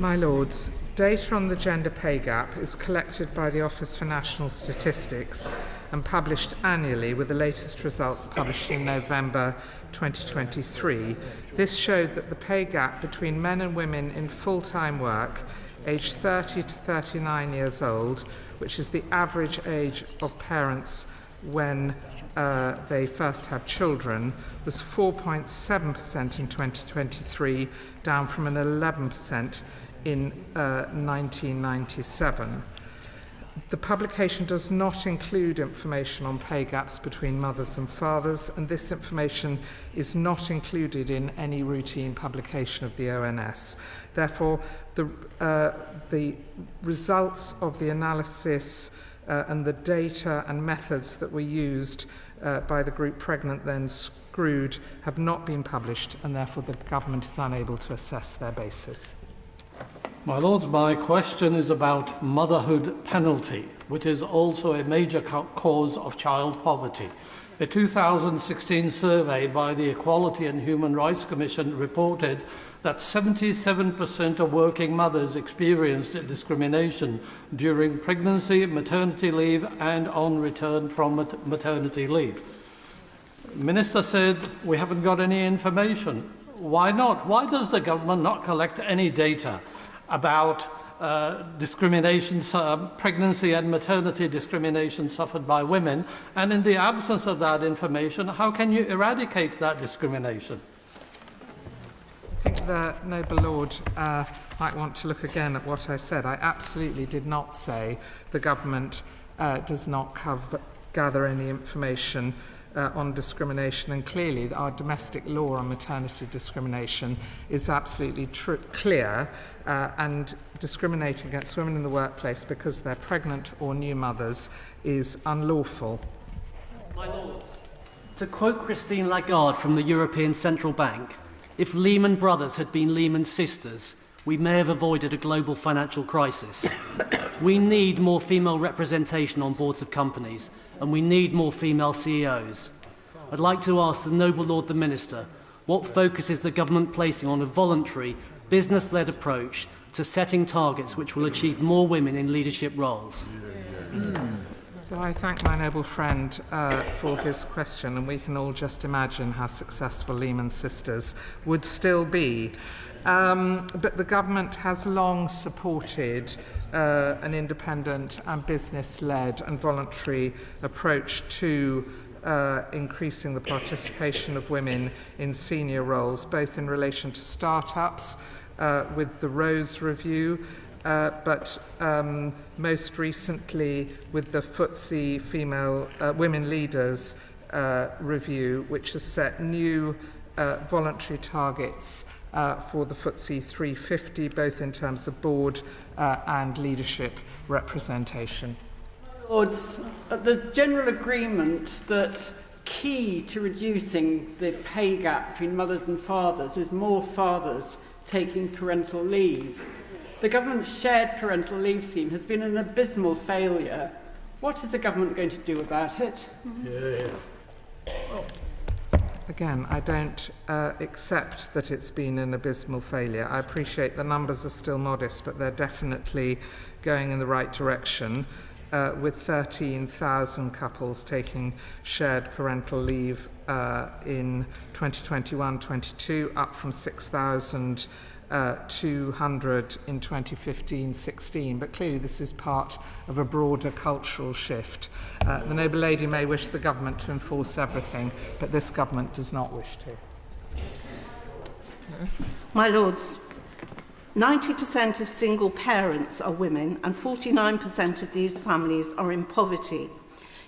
My Lords, data on the gender pay gap is collected by the Office for National Statistics and published annually, with the latest results published in November 2023. This showed that the pay gap between men and women in full-time work, aged 30 to 39 years old, which is the average age of parents when they first have children, was 4.7% in 2023, down from an 11% in 1997. The publication does not include information on pay gaps between mothers and fathers, and this information is not included in any routine publication of the ONS. Therefore, the results of the analysis and the data and methods that were used by the group Pregnant Then Screwed have not been published, and therefore the government is unable to assess their basis. My Lords, my question is about motherhood penalty, which is also a major cause of child poverty. A 2016 survey by the Equality and Human Rights Commission reported that 77% of working mothers experienced discrimination during pregnancy, maternity leave, and on return from maternity leave. The Minister said, we haven't got any information. Why not? Why does the government not collect any data about discrimination, pregnancy and maternity discrimination suffered by women? And in the absence of that information, how can you eradicate that discrimination? I think the noble Lord might want to look again at what I said. I absolutely did not say the government does not gather any information on discrimination, and clearly our domestic law on maternity discrimination is absolutely clear, and discriminating against women in the workplace because they're pregnant or new mothers is unlawful. My Lords, to quote Christine Lagarde from the European Central Bank, if Lehman Brothers had been Lehman Sisters, we may have avoided a global financial crisis. We need more female representation on boards of companies, and we need more female CEOs. I'd like to ask the noble Lord the Minister, what focus is the government placing on a voluntary, business-led approach to setting targets which will achieve more women in leadership roles? So I thank my noble friend for his question, and we can all just imagine how successful Lehman Sisters would still be. But the government has long supported an independent and business-led and voluntary approach to increasing the participation of women in senior roles, both in relation to start-ups with the Rose Review, but most recently with the FTSE Female Women Leaders Review, which has set new voluntary targets for the FTSE 350, both in terms of board and leadership representation. Lords, there's general agreement that key to reducing the pay gap between mothers and fathers is more fathers taking parental leave. The government's shared parental leave scheme has been an abysmal failure. What is the government going to do about it? Again, I don't accept that it's been an abysmal failure. I appreciate the numbers are still modest, but they're definitely going in the right direction, with 13,000 couples taking shared parental leave in 2021-22, up from 6,200 in 2015-16. But clearly this is part of a broader cultural shift. The noble lady may wish the government to enforce everything, but this government does not wish to. My Lords, 90% of single parents are women, and 49% of these families are in poverty.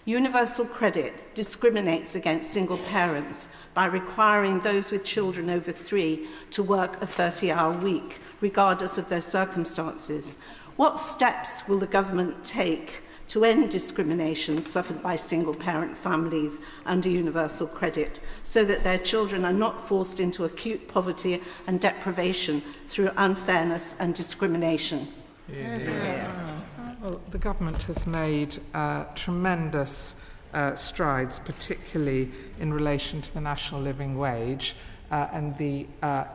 Universal credit discriminates against single parents by requiring those with children over 3 to work a 30-hour week, regardless of their circumstances. What steps will the government take to end discrimination suffered by single-parent families under universal credit, so that their children are not forced into acute poverty and deprivation through unfairness and discrimination? Well, the government has made tremendous strides, particularly in relation to the national living wage. and the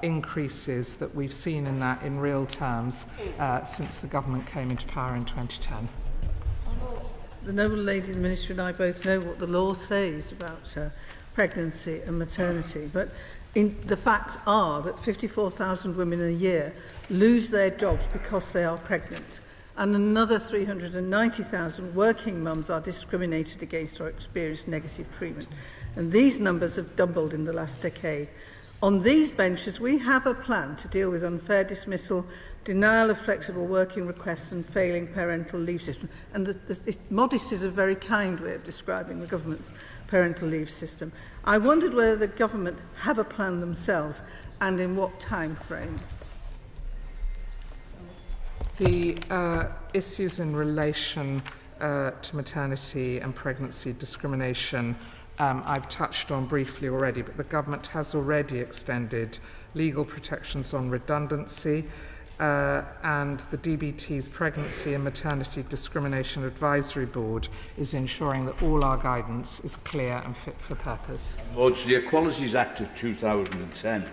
increases that we've seen in that in real terms since the government came into power in 2010. The noble lady, the Minister and I both know what the law says about pregnancy and maternity, but the facts are that 54,000 women a year lose their jobs because they are pregnant, and another 390,000 working mums are discriminated against or experience negative treatment. And these numbers have doubled in the last decade. On these benches, we have a plan to deal with unfair dismissal, denial of flexible working requests and failing parental leave system. And modest is a very kind way of describing the government's parental leave system. I wondered whether the government have a plan themselves and in what time frame. The issues in relation to maternity and pregnancy discrimination I've touched on briefly already, but the government has already extended legal protections on redundancy, and the DBT's Pregnancy and Maternity Discrimination Advisory Board is ensuring that all our guidance is clear and fit for purpose. Lords, the Equalities Act of 2010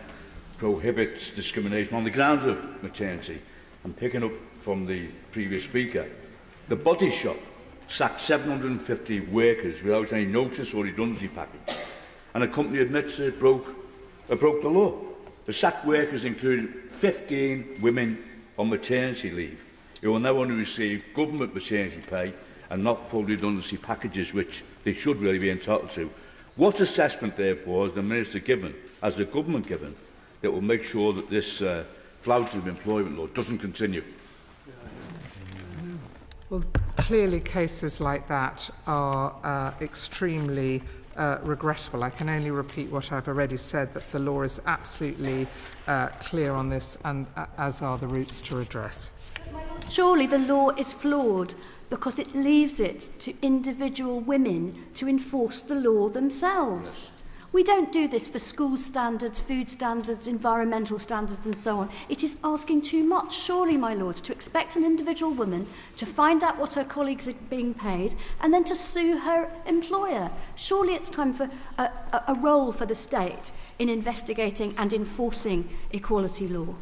prohibits discrimination on the grounds of maternity. And picking up from the previous speaker, the Body Shop sacked 750 workers without any notice or redundancy package, and a company admits it broke the law. The sacked workers included 15 women on maternity leave who will now only receive government maternity pay and not full redundancy packages, which they should really be entitled to. What assessment, therefore, has the Minister given, has the government given, that will make sure that this flouting of employment law doesn't continue? Well, clearly cases like that are extremely regrettable. I can only repeat what I've already said, that the law is absolutely clear on this, and as are the routes to redress. Surely the law is flawed because it leaves it to individual women to enforce the law themselves. Yes. We don't do this for school standards, food standards, environmental standards and so on. It is asking too much, surely, my lords, to expect an individual woman to find out what her colleagues are being paid and then to sue her employer. Surely it's time for a role for the state in investigating and enforcing equality law.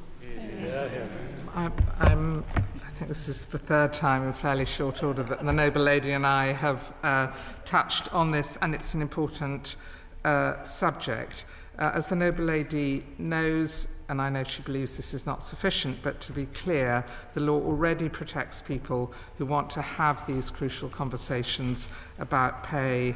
I think this is the third time in fairly short order that the noble lady and I have touched on this, and it's an important subject. As the noble lady knows, and I know she believes this is not sufficient, but to be clear, the law already protects people who want to have these crucial conversations about pay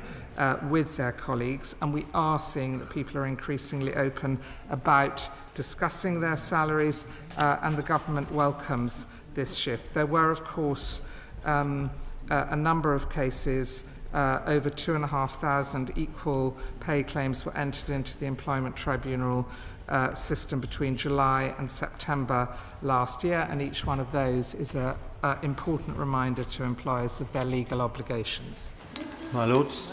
with their colleagues, and we are seeing that people are increasingly open about discussing their salaries, and the government welcomes this shift. There were, of course, a number of cases. Over 2,500 equal pay claims were entered into the employment tribunal system between July and September last year, and each one of those is an important reminder to employers of their legal obligations. My Lords.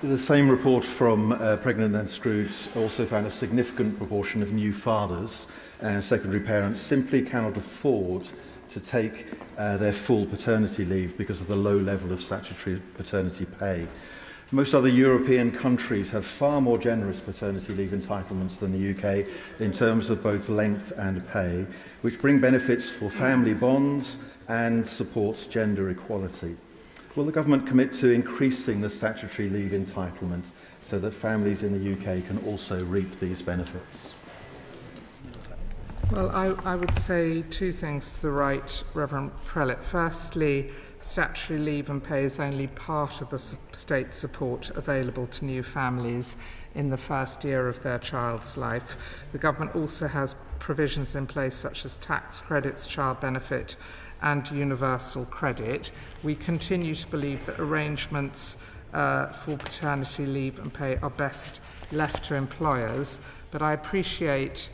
The same report from Pregnant and Screwed also found a significant proportion of new fathers and secondary parents simply cannot afford to take their full paternity leave because of the low level of statutory paternity pay. Most other European countries have far more generous paternity leave entitlements than the UK in terms of both length and pay, which bring benefits for family bonds and supports gender equality. Will the government commit to increasing the statutory leave entitlement so that families in the UK can also reap these benefits? Well, I would say two things to the right, Reverend Prelate. Firstly, statutory leave and pay is only part of the state support available to new families in the first year of their child's life. The government also has provisions in place such as tax credits, child benefit and universal credit. We continue to believe that arrangements for paternity leave and pay are best left to employers, but I appreciate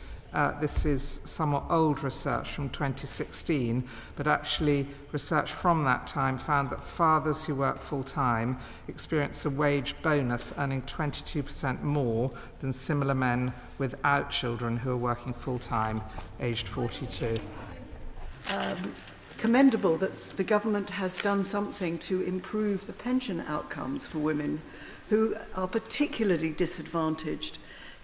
this is somewhat old research from 2016, but actually research from that time found that fathers who work full-time experience a wage bonus earning 22% more than similar men without children who are working full-time, aged 42. Commendable that the government has done something to improve the pension outcomes for women who are particularly disadvantaged.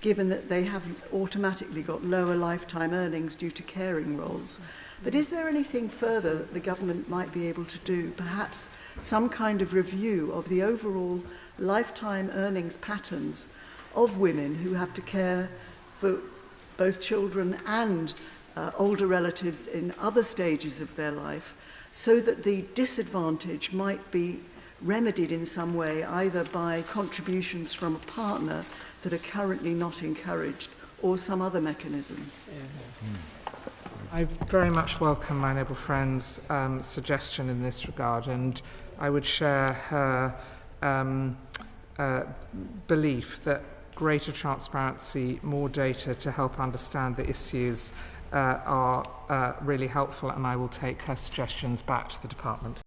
given that they haven't automatically got lower lifetime earnings due to caring roles. But is there anything further that the government might be able to do? Perhaps some kind of review of the overall lifetime earnings patterns of women who have to care for both children and older relatives in other stages of their life, so that the disadvantage might be remedied in some way, either by contributions from a partner that are currently not encouraged, or some other mechanism. I very much welcome my noble friend's suggestion in this regard, and I would share her belief that greater transparency, more data to help understand the issues are really helpful, and I will take her suggestions back to the department.